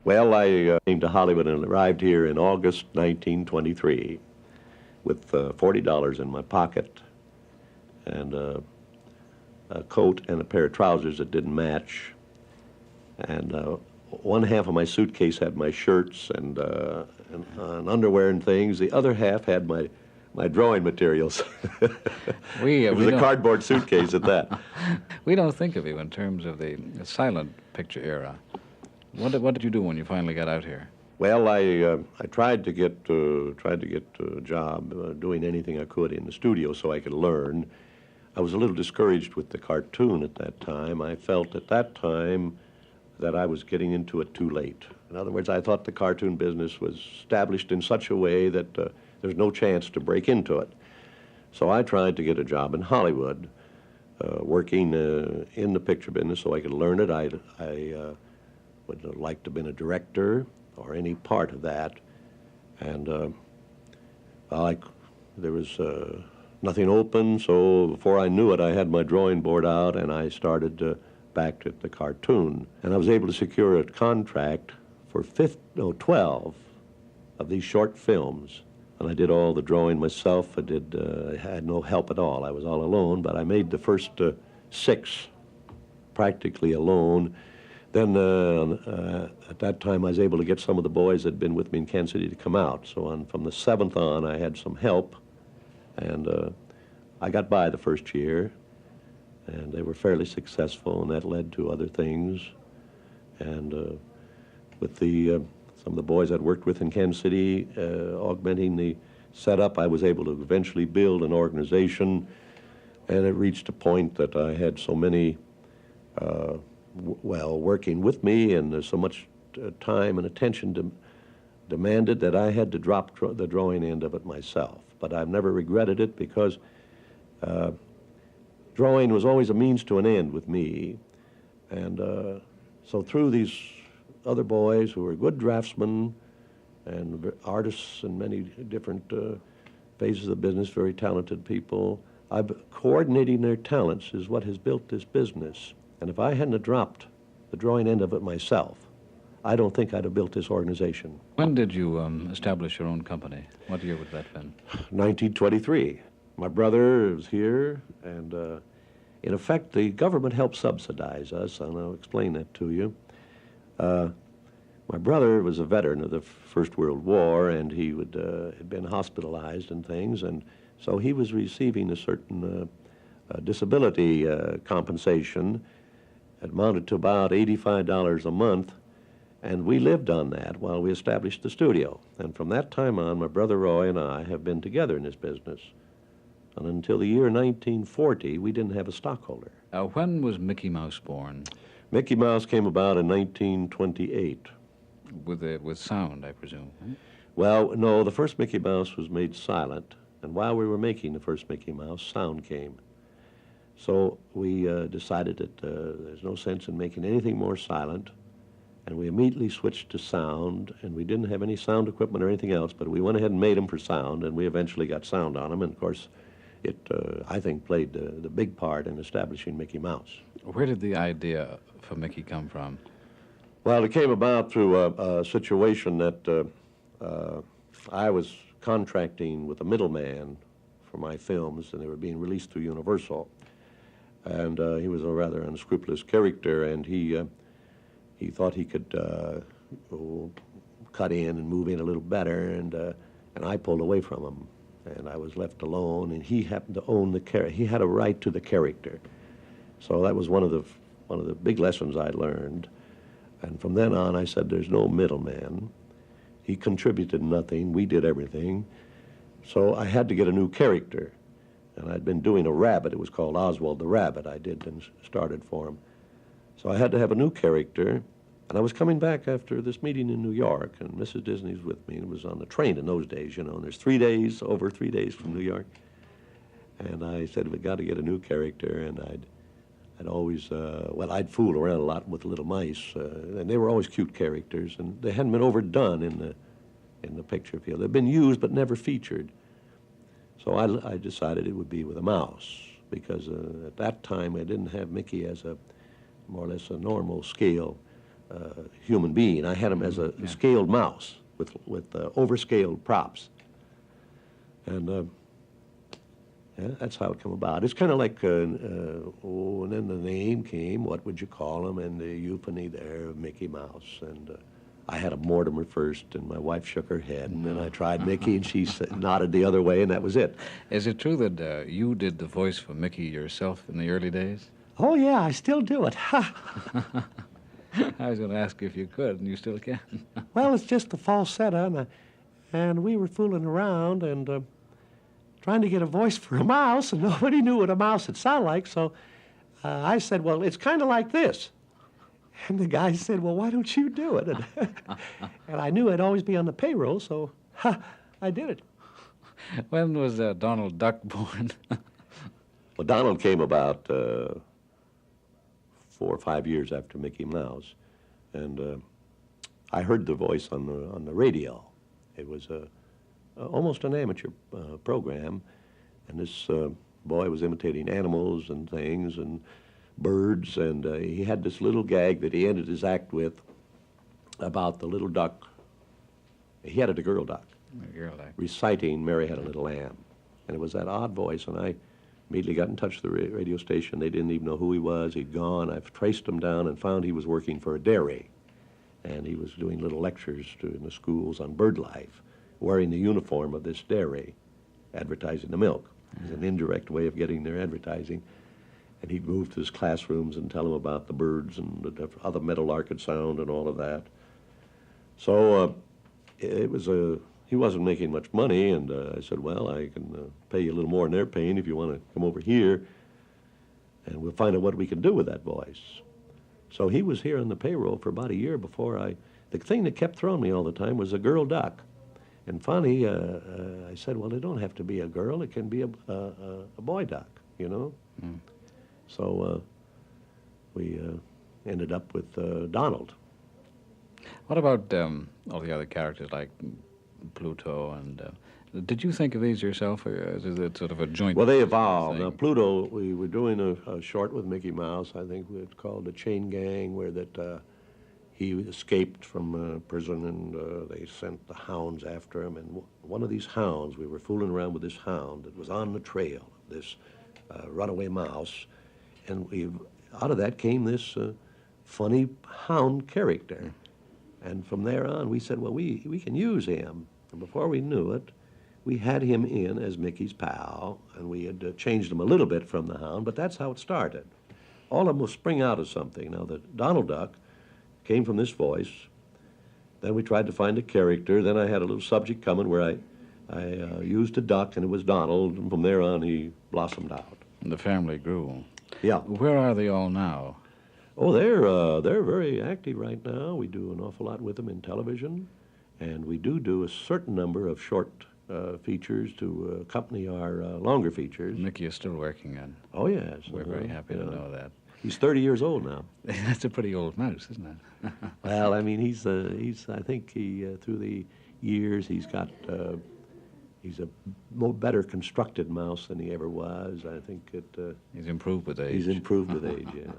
Well, I came to Hollywood and arrived here in August 1923 with $40 in my pocket and a coat and a pair of trousers that didn't match. And one half of my suitcase had my shirts and underwear and things. The other half had my drawing materials. It was a cardboard suitcase at that. We don't think of you in terms of the silent picture era. What did you do when you finally got out here? Well, I tried to get a job doing anything I could in the studio so I could learn. I was a little discouraged with the cartoon at that time. I felt at that time that I was getting into it too late. In other words, I thought the cartoon business was established in such a way that there's no chance to break into it. So I tried to get a job in Hollywood, working in the picture business so I could learn it. I would have liked to have been a director or any part of that. And there was nothing open, so before I knew it, I had my drawing board out and I started back at the cartoon. And I was able to secure a contract for 12 of these short films. And I did all the drawing myself. I had no help at all. I was all alone, but I made the first 6 practically alone. Then at that time, I was able to get some of the boys that had been with me in Kansas City to come out. So from the 7th on, I had some help, and I got by the first year, and they were fairly successful, and that led to other things. And with some of the boys I'd worked with in Kansas City, augmenting the setup, I was able to eventually build an organization, and it reached a point that I had so many working with me, and there's so much time and attention demanded that I had to drop the drawing end of it myself. But I've never regretted it because drawing was always a means to an end with me. And so through these other boys who were good draftsmen and artists in many different phases of the business, very talented people, coordinating their talents is what has built this business. And if I hadn't dropped the drawing end of it myself, I don't think I'd have built this organization. When did you establish your own company? What year would that have been? 1923. My brother was here, and in effect, the government helped subsidize us, and I'll explain that to you. My brother was a veteran of the First World War, and he had been hospitalized and things, and so he was receiving a certain disability compensation. It amounted to about $85 a month, and we lived on that while we established the studio. And from that time on, my brother Roy and I have been together in this business. And until the year 1940, we didn't have a stockholder. When was Mickey Mouse born? Mickey Mouse came about in 1928. With sound, I presume. Huh? Well, no, the first Mickey Mouse was made silent, and while we were making the first Mickey Mouse, sound came. So we decided that there's no sense in making anything more silent, and we immediately switched to sound, and we didn't have any sound equipment or anything else, but we went ahead and made them for sound, and we eventually got sound on them, and of course, it, I think, played the big part in establishing Mickey Mouse. Where did the idea for Mickey come from? Well, it came about through a situation that I was contracting with a middleman for my films, and they were being released through Universal. And he was a rather unscrupulous character, and he thought he could cut in and move in a little better, and I pulled away from him, and I was left alone, and he happened to own the character. He had a right to the character. So that was one of the big lessons I learned. And from then on, I said, there's no middleman. He contributed nothing. We did everything. So I had to get a new character. And I'd been doing a rabbit. It was called Oswald the Rabbit. I did and started for him. So I had to have a new character. And I was coming back after this meeting in New York, and Mrs. Disney was with me. It was on the train in those days, you know, and there's over 3 days from New York. And I said, we got to get a new character, and I'd always, I'd fool around a lot with little mice, and they were always cute characters, and they hadn't been overdone in the picture field. They'd been used but never featured. So I decided it would be with a mouse, because at that time I didn't have Mickey as more or less a normal scale human being. I had him as a scaled mouse with overscaled props. And yeah, that's how it came about. It's kind of like, and then the name came, what would you call him, and the euphony there of Mickey Mouse. And I had a Mortimer first, and my wife shook her head, and then I tried Mickey, and she nodded the other way, and that was it. Is it true that you did the voice for Mickey yourself in the early days? Oh, yeah, I still do it. I was going to ask if you could, and you still can. Well, it's just the falsetto, and we were fooling around and trying to get a voice for a mouse, and nobody knew what a mouse would sound like, so I said, well, it's kind of like this. And the guy said, well, why don't you do it? And I knew I'd always be on the payroll, so I did it. When was Donald Duck born? Well, Donald came about 4 or 5 years after Mickey Mouse, and I heard the voice on the radio. It was almost an amateur program, and this boy was imitating animals and things and birds, and he had this little gag that he ended his act with about the little duck. He had a girl duck, reciting "Mary Had a Little Lamb," and it was that odd voice, and I immediately got in touch with the radio station. They didn't even know who he was. He'd gone. I've traced him down and found he was working for a dairy, and he was doing little lectures in the schools on bird life, wearing the uniform of this dairy, advertising the milk. It was an indirect way of getting their advertising. And he'd move to his classrooms and tell them about the birds and how the meadowlark could sound and all of that. So it was he wasn't making much money, and I said, well, I can pay you a little more than they're paying if you want to come over here, and we'll find out what we can do with that voice. So he was here on the payroll for about a year before the thing that kept throwing me all the time was a girl duck. And funny, I said, well, it don't have to be a girl. It can be a boy duck, you know? Mm. So we ended up with Donald. What about all the other characters like Pluto and... did you think of these yourself, or is it sort of a joint... Well, they evolved. Now, Pluto, we were doing a short with Mickey Mouse, I think it's called The Chain Gang, where that he escaped from prison, and they sent the hounds after him. And one of these hounds, we were fooling around with this hound that was on the trail of this runaway mouse. And out of that came this funny hound character. And from there on, we said, well, we can use him. And before we knew it, we had him in as Mickey's pal, and we had changed him a little bit from the hound, but that's how it started. All of them will spring out of something. Now, the Donald Duck came from this voice. Then we tried to find a character. Then I had a little subject coming where I used a duck, and it was Donald, and from there on, he blossomed out. And the family grew. Yeah. Where are they all now? Oh, they're very active right now. We do an awful lot with them in television, and we do a certain number of short features to accompany our longer features. Mickey is still working on. Oh, yes. We're very happy to know that. He's 30 years old now. That's a pretty old mouse, isn't it? Well, I mean, he's I think through the years, he's got, he's a better constructed mouse than he ever was. I think it... he's improved with age. He's improved with age, yeah.